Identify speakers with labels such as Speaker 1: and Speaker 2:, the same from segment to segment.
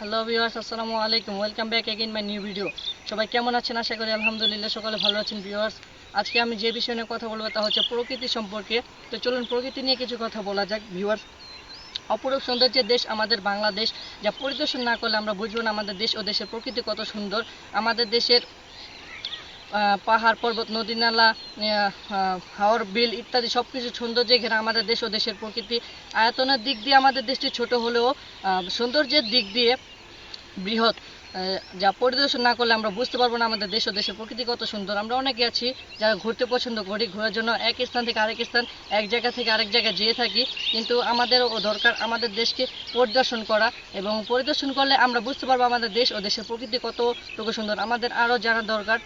Speaker 1: Hello viewers, আসসালামু আলাইকুম। Welcome back again my new video. সবাই কেমন আছেন? আশা করি আলহামদুলিল্লাহ সকলে ভালো আছেন। ভিউয়ার্স, আজকে আমি যে বিষয় নিয়ে কথা বলবো তা হচ্ছে প্রকৃতি সম্পর্কে। তো চলুন প্রকৃতি নিয়ে কিছু কথা বলা যাক। ভিউয়ার্স, অপরূপ সৌন্দর্যের দেশ আমাদের বাংলাদেশ, যা পরিদর্শন না করলে আমরা বুঝবো না আমাদের দেশ ও দেশের প্রকৃতি কত সুন্দর। আমাদের দেশের পাহাড় পর্বত নদী নালা হাওর বিল ইত্যাদি সব কিছু সৌন্দর্যে ঘেরা আমাদের দেশ ও দেশের প্রকৃতি। আয়তনের দিক দিয়ে আমাদের দেশটি ছোট হলেও সৌন্দর্যের দিক দিয়ে বৃহৎ। যা পরিদর্শন না করলে আমরা বুঝতে পারবো না আমাদের দেশ ও দেশের প্রকৃতি কত সুন্দর। আমরা অনেকে আছি যারা ঘুরতে পছন্দ করি, ঘোরার জন্য এক স্থান থেকে আরেক স্থান, এক জায়গা থেকে আরেক জায়গায় যেয়ে থাকি, কিন্তু আমাদেরও দরকার আমাদের দেশকে পরিদর্শন করা, এবং পরিদর্শন করলে আমরা বুঝতে পারবো আমাদের দেশ ও দেশের প্রকৃতি কতটুকু সুন্দর। আমাদের আরও জানা দরকার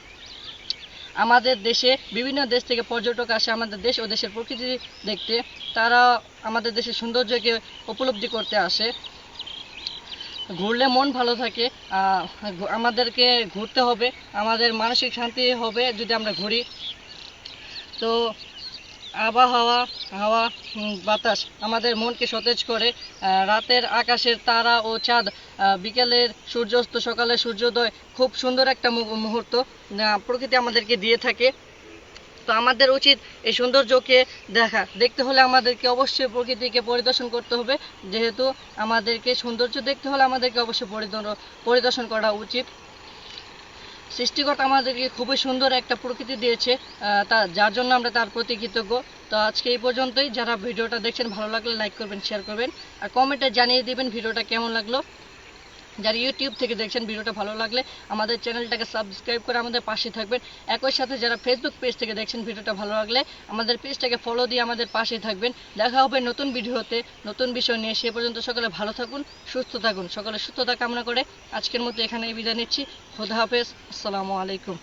Speaker 1: আমাদের দেশে বিভিন্ন দেশ থেকে পর্যটক আসে আমাদের দেশ ও দেশের প্রকৃতি দেখতে। তারা আমাদের দেশের সৌন্দর্যকে উপলব্ধি করতে আসে। ঘুরলে মন ভালো থাকে। আমাদেরকে ঘুরতে হবে, আমাদের মানসিক শান্তি হবে যদি আমরা ঘুরি। তো আবহাওয়া, হাওয়া, বাতাস আমাদের মনকে সতেজ করে। রাতের আকাশের তারা ও চাঁদ, বিকেলের সূর্যাস্ত, সকালের সূর্যোদয় খুব সুন্দর একটা মুহূর্ত প্রকৃতি আমাদেরকে দিয়ে থাকে। তো আমাদের উচিত এই সৌন্দর্যকে দেখতে হলে আমাদেরকে অবশ্যই প্রকৃতিকে পরিদর্শন করতে হবে। যেহেতু আমাদেরকে সৌন্দর্য দেখতে হলে আমাদেরকে অবশ্যই পরিদর্শন করা উচিত। সৃষ্টিকর্তা আমাদেরকে খুবই সুন্দর একটা প্রকৃতি দিয়েছে, যার জন্য আমরা তার প্রতি কৃতজ্ঞ। তো আজকে এই পর্যন্তই। যারা ভিডিওটা দেখছেন ভালো লাগলে লাইক করবেন, শেয়ার করবেন, আর কমেন্টে জানিয়ে দিবেন ভিডিওটা কেমন লাগলো। যারা ইউটিউব থেকে দেখছেন ভিডিওটা ভালো লাগলে আমাদের চ্যানেলটাকে সাবস্ক্রাইব করে আমাদের পাশে থাকবেন। একই সাথে যারা ফেসবুক পেজ থেকে দেখছেন ভিডিওটা ভালো লাগলে আমাদের পেজটাকে ফলো দিয়ে আমাদের পাশে থাকবেন। দেখা হবে নতুন ভিডিওতে নতুন বিষয় নিয়ে। সে পর্যন্ত সকলে ভালো থাকুন, সুস্থ থাকুন। সকলে সুস্থতা কামনা করে আজকের মতো এখানেই বিদায় নিচ্ছি। খোদা হাফেজ, আসসালামু আলাইকুম।